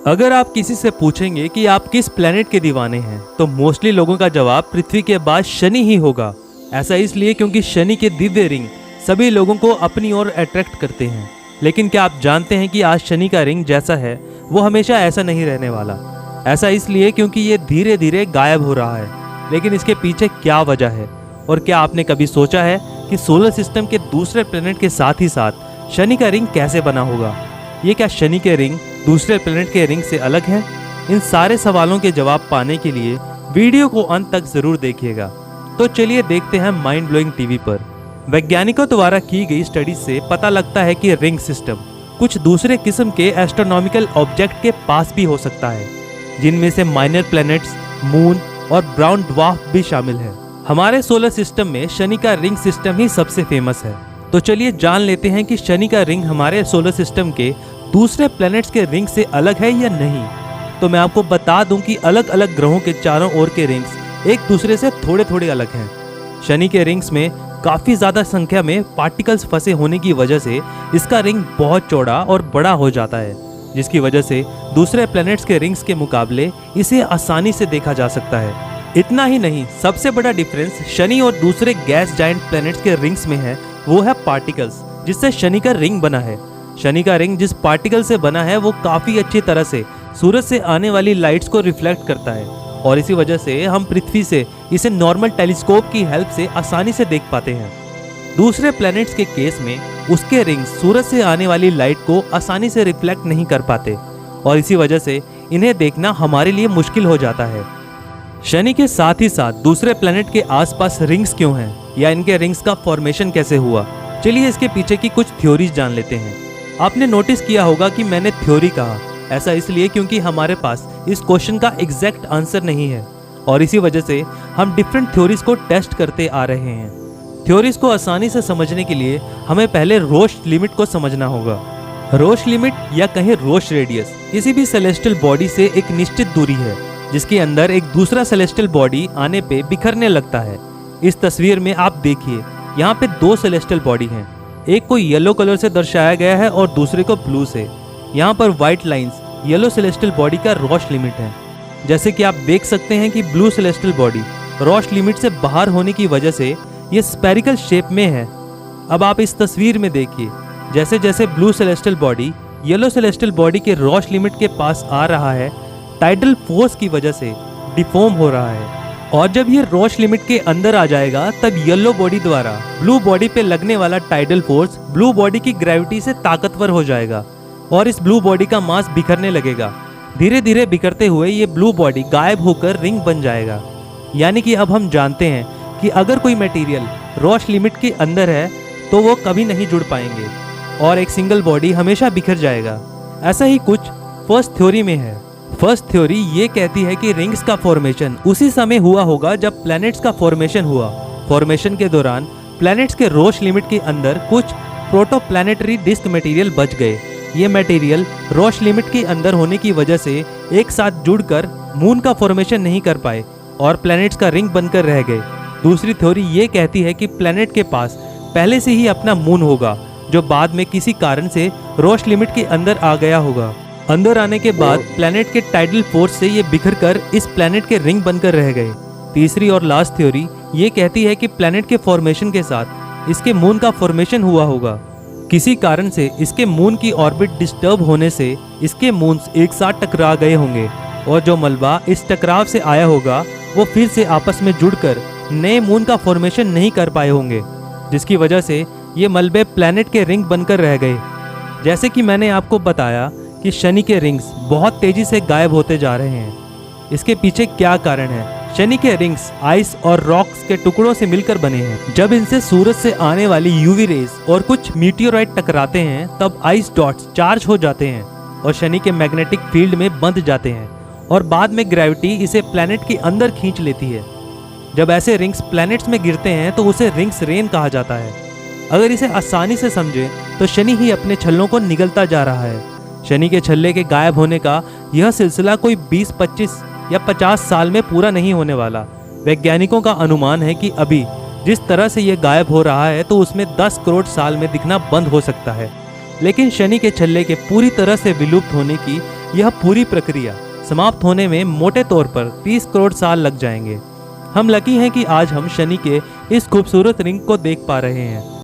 अगर आप किसी से पूछेंगे कि आप किस प्लेनेट के दीवाने हैं, तो मोस्टली लोगों का जवाब पृथ्वी के बाद शनि ही होगा। ऐसा इसलिए क्योंकि शनि के दिव्य रिंग सभी लोगों को अपनी ओर अट्रैक्ट करते हैं। लेकिन क्या आप जानते हैं कि आज शनि का रिंग जैसा है वो हमेशा ऐसा नहीं रहने वाला। ऐसा इसलिए क्योंकि ये धीरे धीरे गायब हो रहा है। लेकिन इसके पीछे क्या वजह है, और क्या आपने कभी सोचा है कि सोलर सिस्टम के दूसरे प्लेनेट के साथ ही साथ शनि का रिंग कैसे बना होगा? ये क्या शनि के रिंग दूसरे प्लेनेट के रिंग से अलग है? इन सारे सवालों के जवाब पाने के लिए वीडियो को अंत तक जरूर देखिएगा। तो चलिए देखते हैं माइंड ब्लोइंग टीवी पर। वैज्ञानिकों द्वारा की गई स्टडी से पता लगता है कि रिंग सिस्टम कुछ दूसरे किस्म के एस्ट्रोनॉमिकल ऑब्जेक्ट के पास भी हो सकता है, जिनमें से माइनर प्लैनेट्स, मून और ब्राउन ड्वार्फ भी शामिल है। हमारे सोलर सिस्टम में शनि का रिंग सिस्टम ही सबसे फेमस है। तो चलिए जान लेते हैं कि शनि का रिंग हमारे सोलर सिस्टम के दूसरे प्लैनेट्स के रिंग से अलग है या नहीं। तो मैं आपको बता दूं कि अलग अलग ग्रहों के चारों ओर के रिंग्स एक दूसरे से थोड़े थोड़े अलग हैं। शनि के रिंग्स में काफी ज्यादा संख्या में पार्टिकल्स फंसे होने की वजह से इसका रिंग बहुत चौड़ा और बड़ा हो जाता है, जिसकी वजह से दूसरे प्लैनेट्स के रिंग्स के मुकाबले इसे आसानी से देखा जा सकता है। इतना ही नहीं, सबसे बड़ा डिफरेंस शनि और दूसरे गैस जायंट प्लैनेट्स के रिंग्स में है, वो है पार्टिकल्स जिससे शनि का रिंग बना है। शनि का रिंग जिस पार्टिकल से बना है वो काफी अच्छी तरह से सूरज से आने वाली लाइट्स को रिफ्लेक्ट करता है, और इसी वजह से हम पृथ्वी से इसे नॉर्मल टेलीस्कोप की हेल्प से आसानी से देख पाते हैं। दूसरे प्लैनेट्स के केस में उसके रिंग सूरज से आने वाली लाइट को आसानी से रिफ्लेक्ट नहीं कर पाते, और इसी वजह से इन्हें देखना हमारे लिए मुश्किल हो जाता है। शनि के साथ ही साथ दूसरे प्लैनेट के आसपास रिंग्स क्यों हैं, या इनके रिंग्स का फॉर्मेशन कैसे हुआ? चलिए इसके पीछे की कुछ थ्योरीज जान लेते हैं। आपने नोटिस किया होगा कि मैंने थ्योरी कहा, ऐसा इसलिए क्योंकि हमारे पास इस क्वेश्चन का एग्जैक्ट आंसर नहीं है, और इसी वजह से हम डिफरेंट थ्योरीज को टेस्ट करते आ रहे हैं। थ्योरीज को आसानी से समझने के लिए हमें पहले रोश लिमिट को समझना होगा। रोश लिमिट या कहीं रोश रेडियस किसी भी सेलेस्टियल बॉडी से एक निश्चित दूरी है, जिसके अंदर एक दूसरा सेलेस्टियल बॉडी आने पे बिखरने लगता है। इस तस्वीर में आप देखिए, यहाँ पे दो सेलेस्टियल बॉडी हैं, एक को येलो कलर से दर्शाया गया है और दूसरे को ब्लू से। यहाँ पर white lines yellow celestial body का रोश लिमिट है। जैसे कि आप देख सकते हैं कि ब्लू सेलेस्टियल बॉडी रोश लिमिट से बाहर होने की वजह से ये स्फेरिकल शेप में है। अब आप इस तस्वीर में देखिए, जैसे जैसे blue celestial body yellow celestial body के रोश लिमिट के पास आ रहा है, टाइडल फोर्स की वजह से डिफॉर्म हो रहा है, और जब ये रोश लिमिट के अंदर आ जाएगा तब येलो बॉडी द्वारा ब्लू बॉडी पे लगने वाला टाइडल फोर्स ब्लू बॉडी की ग्रेविटी से ताकतवर हो जाएगा, और इस ब्लू बॉडी का मास बिखरने लगेगा। धीरे धीरे बिखरते हुए ये ब्लू बॉडी गायब होकर रिंग बन जाएगा। यानी कि अब हम जानते हैं कि अगर कोई मटेरियल रोश लिमिट के अंदर है तो वो कभी नहीं जुड़ पाएंगे, और एक सिंगल बॉडी हमेशा बिखर जाएगा। ऐसा ही कुछ फर्स्ट थ्योरी में है। फर्स्ट थ्योरी ये कहती है कि रिंग्स का फॉर्मेशन उसी समय हुआ होगा जब प्लैनेट्स का फॉर्मेशन हुआ। फॉर्मेशन के दौरान प्लैनेट्स के रोश लिमिट के अंदर कुछ प्रोटोप्लैनेटरी डिस्क मटेरियल बच गए। ये मटेरियल रोश लिमिट के अंदर होने की वजह से एक साथ जुड़कर मून का फॉर्मेशन नहीं कर पाए और प्लैनेट्स का रिंग बनकर रह गए। दूसरी थ्योरी ये कहती है कि प्लैनेट के पास पहले से ही अपना मून होगा, जो बाद में किसी कारण से रोश लिमिट के अंदर आ गया होगा। अंदर आने के बाद प्लैनेट के टाइडल फोर्स से ये बिखर कर इस प्लैनेट के रिंग बनकर रह गए। तीसरी और लास्ट थ्योरी ये कहती है कि प्लैनेट के फॉर्मेशन के साथ इसके मून का फॉर्मेशन हुआ होगा। किसी कारण से इसके मून की ऑर्बिट डिस्टर्ब होने से इसके मून्स एक साथ टकरा गए होंगे, और जो मलबा इस टकराव से आया होगा वो फिर से आपस में जुड़कर नए मून का फॉर्मेशन नहीं कर पाए होंगे, जिसकी वजह से ये मलबे प्लैनेट के रिंग बनकर रह गए। जैसे कि मैंने आपको बताया कि शनि के रिंग्स बहुत तेजी से गायब होते जा रहे हैं। इसके पीछे क्या कारण है? शनि के रिंग्स आइस और रॉक्स के टुकड़ों से मिलकर बने हैं। जब इनसे सूरज से आने वाली यूवी रेज और कुछ मीटियोराइट टकराते हैं तब आइस डॉट्स चार्ज हो जाते हैं और शनि के मैग्नेटिक फील्ड में बंध जाते हैं, और बाद में ग्रेविटी इसे प्लैनेट के अंदर खींच लेती है। जब ऐसे रिंग्स प्लैनेट्स में गिरते हैं तो उसे रिंग्स रेन कहा जाता है। अगर इसे आसानी से समझें तो शनि ही अपने छल्लों को निगलता जा रहा है। शनि के छल्ले के गायब होने का यह सिलसिला कोई 20, 25 या 50 साल में पूरा नहीं होने वाला। वैज्ञानिकों का अनुमान है कि अभी जिस तरह से यह गायब हो रहा है तो उसमें 10 करोड़ साल में दिखना बंद हो सकता है। लेकिन शनि के छल्ले के पूरी तरह से विलुप्त होने की यह पूरी प्रक्रिया समाप्त होने में मोटे तौर पर 30 करोड़ साल लग जाएंगे। हम लकी हैं कि आज हम शनि के इस खूबसूरत रिंग को देख पा रहे हैं।